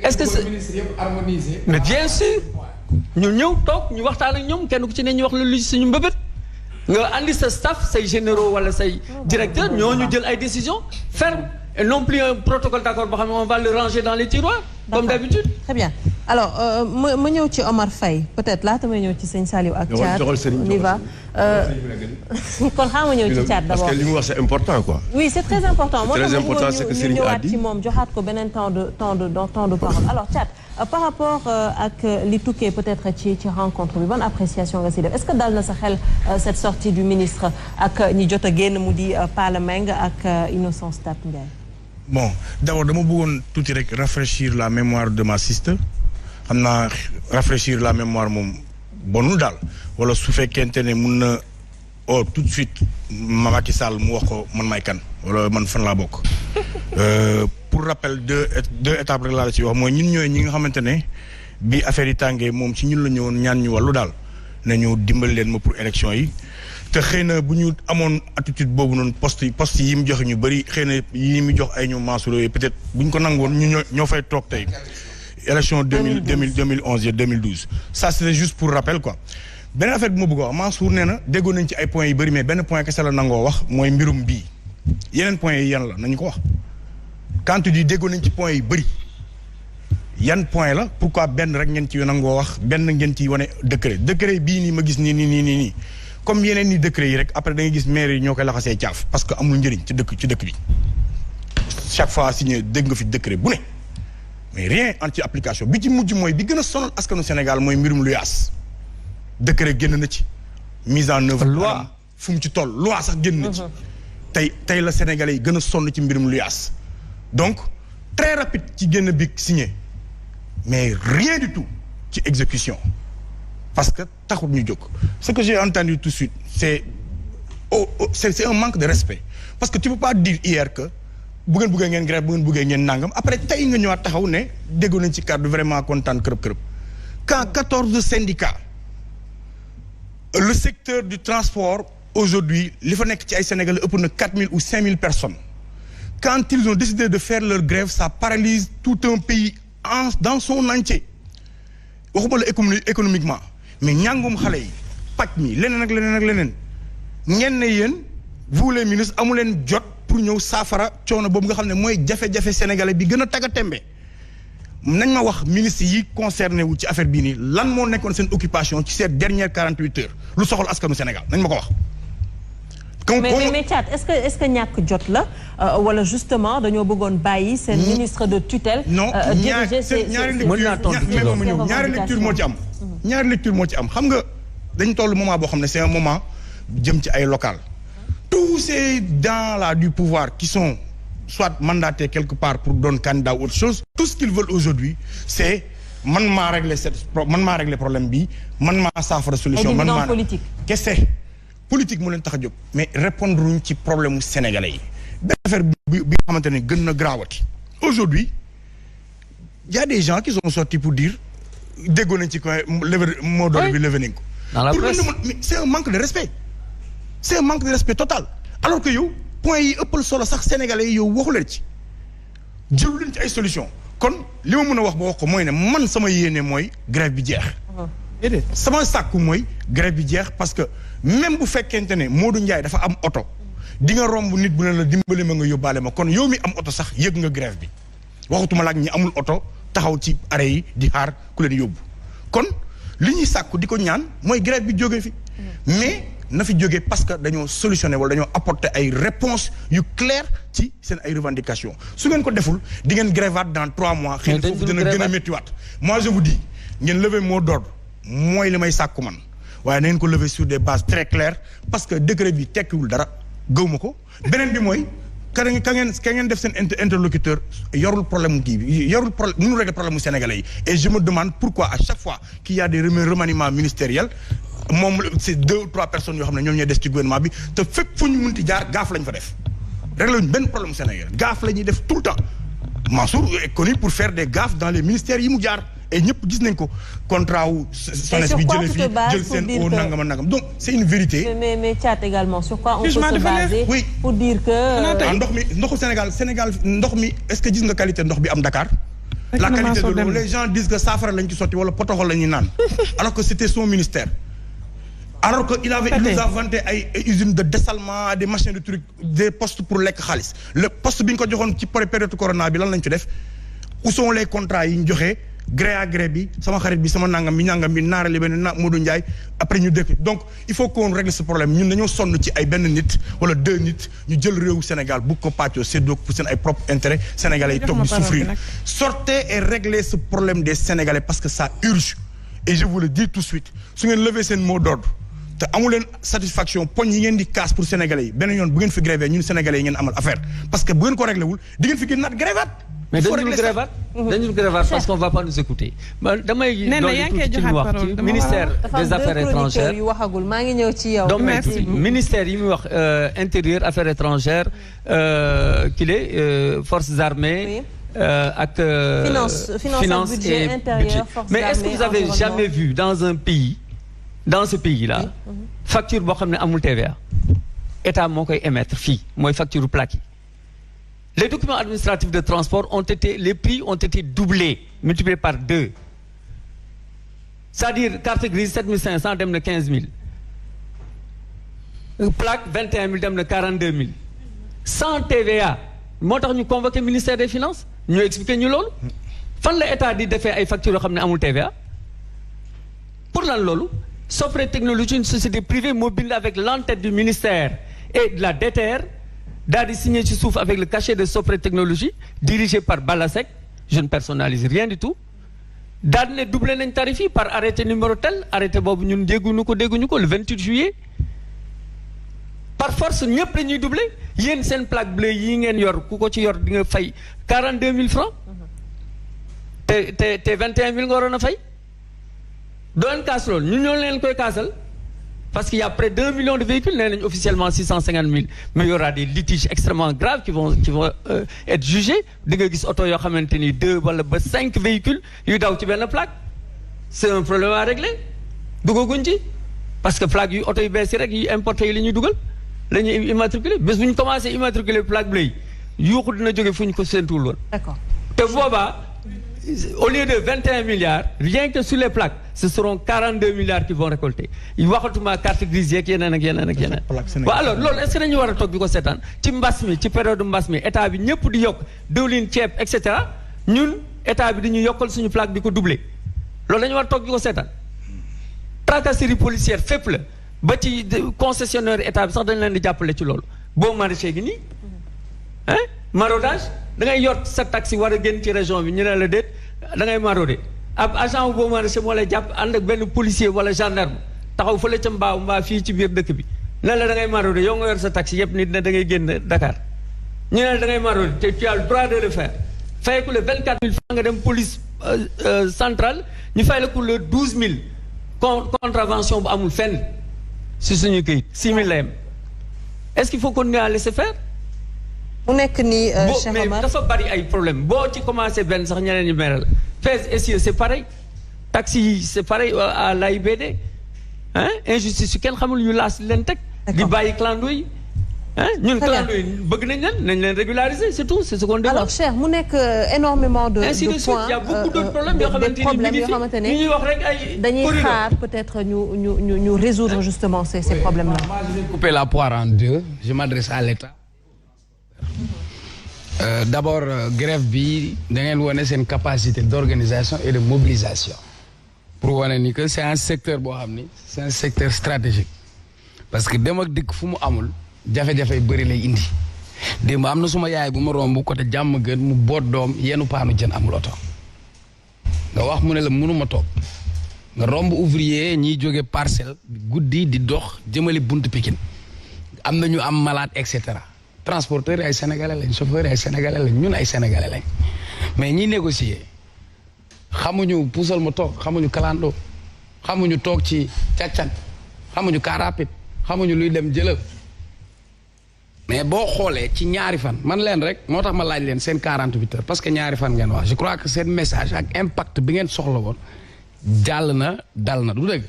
est-ce que c'est mais bien sûr ñu ñëw toog ñu waxtaan ak ñoom kenn ku ci ne ñu wax la lu suñu mbëbët nga andi sa staff say généraux wala say directeurs ñoo ñu jël ay décisions fermes et non plus un protocole d'accord boo xam ne on va le ranger dans les tiroirs comme d'habitude. Très bien alors ma ñëw ci Omar Faye peut-être laata may ñëw ci sëñ Saliou ak Thiat on y va kon xam nga ñëw ci Thiat d'abord parce que li mu wax c'est important quoi. oui c'est très important. très important c'est que Serigne a dit ñu ñëwaat ci moom joxaat ko beneen temps de parole alors Thiat par rapport ak li tukkee peut-être ci rencontre bi bonne appréciation nga si def est-ce que dal na sa xel cette sortie du ministre ak ñi jot a génn mu di Pala Meng ak Innocence Ntap Ndiaye. Bon d'abord dama bëggoon tuuti rek rafraîchir la mémoire de ma sister xam naa rafraîchir la mémoire moom bonul daal wala su fekkente ne mun na tout de suite Macky Sall mu wax ko man may kan wala man fan laa bokk. Pour rappel deux étapes rek laa la ci wax mooy ñun ñooy ñi nga xamante ne bi affaire yi tàngee moom ci ñun la ñëwoon ñaan ñu wàllu daal nañu dimbali leen ma pour élection yi. te xëy na bu ñu amoon attitude boobu noonu poste yi mu joxe ñu bëri xëy na yi mu jox ay ñoom Mansour yooyu peut-être bu ñu ko nangoon ñu ñoo fay toog tey. élection 2011 et 2012. ça c'était juste pour rappel quoi. benn affaire bi ma bëgg a wax Mansour nee na déggoon nañ ci ay points yu bëri mais benn point kese la nangoo wax mooy mbirum bii yeneen points yi yan la nañu ko wax. quand tu dis déggoon nañ ci points yu bëri yan point la pourquoi benn rek ngeen ci nangoo wax benn ngeen ci wane décret bii nii ma gis nii. comme yeneen ni décret yi rek après da ngay gis maire yi ñoo koy laxasee caaf parce que amul njëriñ ci dëkk bi chaque fois signé dégg nga fi décret bu ne mais rien en ci application bi ci mujj mooy bi gën a sonal askanu Sénégal mooy mbirum luyaas décret génn na ci mise en œuvre loi fu mu ci toll loi sax génn na ci tey la Sénégalais yi gën a sonn ci mbirum luyaas donc très rapide ci génn bi signé mais rien du tout ci exécution parce que taxul ñu jóg ce que j'ai entendu tout de suite c'est un manque de respect parce que tu peux pas dire hier que bu ngeen buggee ngeen grève bu ngeen buggee ngeen nangam après tey nga ñëwaat taxaw ne déggoon nañ ci cadre vraiment kontaan kërëb quand 14 syndicats le secteur du transport aujourd'hui li fa nekk ci ay Sénégalais ëpp na 4000 ou 5000 personnes quand ils ont décidé de faire leur grève ça paralyse tout un pays dans son entier waxuma la économiquement mais ñàngum xale yi paj mi leneen ak leneen ngeen ne yéen vous les ministres amu leen jot pour ñëw saafara coono boobu nga xam ne mooy jafe-jafe sénégalais bi gën a tagga tembe nañ ma wax ministre yi concerné wu ci affaire bii nii lan moo nekkoon seen occupation ci ces dernières 48 heures lu soxal askanu Sénégal nañ ma ko wax. mais Thiat est-ce que ñàkk jot la wala justement dañoo bëggoon bàyyi seen ministre de tutelle. non ñaari lecture moo ci am. ñaari lecture moo ci am xam nga dañ toll moment boo xam ne c'est un moment jëm ci ay local tous ces gens-là du pouvoir qui sont soit mandatés quelque part pour doon candidat ou autre chose tout ce qu'ils veulent aujourd'hui c'est man maa régler problème bi man maa saafara solution man maa politique kese politique moo leen tax a jóg mais répondre uñ ci problème mu sénégalais yi benn affaire bi nga xamante ne gën na graawati aujourd'hui il y a des gens qui sont sortis pour dire déggoon nañ ci ko moo doole bi levé nañ ko mais c'est un manque de respect c'est un manque de respect total alors que yow point yi ëppal solo sax sénégalais yi yow waxu leen ci jëlu leen ci ay solution kon li ma mën a wax ba wax ko mooy ne man sama yéene mooy grève bi jeex sama sàkku mooy grève bi jeex parce que même bu fekkente ne Modou Ndiaye dafa am oto di nga romb nit bu ne la dimbali ma nga yóbbaale ma kon yow mi am oto sax yëg nga grève bi waxutuma la ak ñi amul oto taxaw ci arrêt yi di xaar ku leen yóbbu kon li ñuy sàkku di ko ñaan mooy grève bi jógee fi mais na fi jógee parce que dañoo solutionné wala dañoo apporter ay réponses yu claires ci seen ay revendications su ngeen ko deful di ngeen grévaat dans 3 mois xëy na foofu dina gën a méttiwaat moi je vous dis ngeen lever mot d'ordre mooy li may sàkku man waaye na ngeen ko lever sur des bases très claires parce que décret bi tekkiwul dara gëwma ko beneen bi mooy ka ngeen def seen interlocuteur yorul problème kii bi yorul problème mënul régler problème mu sénégalais yi et je me demande pourquoi à chaque fois qu'il y a des remaniements ministériels moom c'est 2 ou 3 personnes yoo xam ne ñoom ñooy des ci gouvernement bi te fépp fu ñu munti jaar gaaf lañ fa def réglé wuñ benn problème Sénégal gaaf la ñuy def tout le temps Mansour est connu pour faire des gaffes dans les ministères yi mu jaar et ñëpp gis nañ ko contrat wu SONES bi jëlee fii jël seen au nangam donc c'est une vérité. mais Thiat également sur quoi on peut se baser pour dire que. ndoxu Sénégal ndox mi est-ce que gis nga qualité ndox bi am Dakar la qualité de l'eau, les gens disent que saafara lañ ci sotti wala potoxol la ñuy naan alors que c'était son ministère. Alors que il nous a vanté ay usines de dessalement, des machines de trucs, des postes pour lekk xaalis le poste bi ñu ko joxoon ci période corona bi lan lañ ci def où sont les contrats yi ñu joxe gré à gré bi sama xarit bi sama nangam bi naara li benn Modou Ndiaye après ñu dëkk donc il faut qu'on règle ce problème ñun dañoo sonn ci ay benn nit wala 2 nit ñu jël réewu Sénégal bu ko pàccoo séddoo pour seen ay propre intérêt sénégalais yi toog di souffrir. Sortez et réglez ce problème des sénégalais parce que ça urge et je vous le dis tout de suite su ngeen lever seen mot d'ordre te amu leen satisfaction poñ yi ngeen di casse pour sénégalais yi benn yoon bu ngeen fi grévé ñun sénégalais yi ngeen amal affaire parce que bu ngeen ko réglé wul di ngeen fi gën naat grévaat. mais dañu grévaat parce qu'on va pas nous écouter. damay doon ministère des affaires étrangères yu waxagul maa ngi ñëw ci yow. donc ministère yi muy wax intérieur affaires étrangères forces armées. ak finance et budget. Mais est-ce que vous avez jamais vu dans ce pays-là facture boo xam ne amul TVA état moo koy émettre fii mooy facture plaque yi. Les documents administratifs de transport les prix ont été doublés, multipliés par 2. C'est-à-dire, carte grise, 7500, dem na 15 000. Plaque, 21 000, dem na 42 000. Sans TVA. moo tax ñu convoqué ministère des Finances, ñu expliqué ñu loolu. Fan la état di defee ay factures yoo xam ne amul TVA. Pour lan loolu, Sopre Technologie, une société privée mobile avec l'entête du ministère et de la DTR, daal di signé ci suuf avec le cachet de Sopre Technologie dirigé par Balasek, je ne personnalise rien du tout, daal ne doublé nañ tarif yi par arrêté numéro tel, arrêté boobu ñun dégguñu ko le 28 juillet. Par force ñëpp la ñuy doublé yéen seen plaque bleue yi ngeen yor ku ko ci yor di nga fay 42 000 francs te 21 000 nga waroon a fay. doon kaas loolu ñun ñoo leen koy kaasal. Parce qu'il y a près d'1 million de véhicules, officiellement 650 000, mais il y aura des litiges extrêmement graves qui vont être jugés. Vous voyez, il y a 2 ou 5 véhicules, il y a une plaque. C'est un problème à régler. Parce que les plaques, ils importent les Google, les immatriculés. Mais si vous commencez à immatriculer les plaques bleues, vous pouvez tout. D'accord. Au lieu de 21 milliards, rien que sur les plaques, ce seront 42 milliards qui vont récolter. Il y aura carte grise qui est alors, est-ce que nous avons dit que c'est un petit mbasmi, petit période de mbasmi, état bi ñepp di yok, dewlin ciép, etc. Ñun état bi dañuy yokal suñu plaque di ko doubler. Loolu lañu war tok di ko sétan. Tracasserie policière fépp la ba ci concessionnaire état bi sax dañ leen di jappalé ci loolu. Bo maraîcher gi ni hein? Maraudage da ngay yor sa taxi war a génn ci région bi ñu ne la déet da ngay marauder ab agent boo maraîcher moo lay jàpp ànd ak benn policier wala gendarme taxaw fële ca mbaa fii ci biir dëkk bi ne la da ngay marauder yow nga yor sa taxi yëpp nit ne da ngay génn Dakar ñu ne la da ngay marauder te tu as le droit de le faire fay ku le 24 000 francs nga dem police centrale ñu fay la ku le 12 000 contravention bu amul fenn si suñu këyit 6 000 la yem est-ce qu'il faut continuer à laisser faire. mu nekk nii Cheikh Omar mais dafa bari ay problème boo ci commencé benn sax ñeneen ñi meral Fès essieu c'est pareil taxi yi c'est pareil à l'AIBD hein injustice yu kenn xamul ñu laas leen teg di bàyyi clando yi hein ñun clando yi bëgg nañ leen régulariser c'est tout c'est ce qu'on demande. Alors Cheikh mu nekk énormément de points il y a beaucoup d'autres problèmes yoo xamante ni ñuy wax rek ay dañuy xaar peut-être ñu résoudre justement ces problèmes là. Moi je vais couper la poire en deux, je m'adresse à l'État. D'abord grève bi da ngeen wane seen capacité d'organisation et de mobilisation pour wane ni que c'est un secteur boo xam ni c'est un secteur stratégique parce que dem ak dikk fu mu amul jafe-jafe yu bëri lay indi démb am na suma yaay bu ma romb côté jàmm gën mu boot doom yenu paanu jën amul oto nga wax mu ne la mënuma toog nga romb ouvrier ñiy jóge parcelle guddi di dox jëmali buntu Pikine am na ñu am malade et cetera. Transporteurs ay sénégalais lañ chauffeurs ay sénégalais lañ ñun ay sénégalais lañ mais ñi négocier xamuñu puusal ma toog xamuñu kalando xamuñu toog ci càccan xamuñu car rapide xamuñu luy dem jëlal mais boo xoolee ci ñaari fan man leen rek moo tax ma laaj leen seen 48 heures parce que ñaari fan ngeen wax je crois que seen message ak impact bi ngeen soxla woon jàll na dal na du dëgg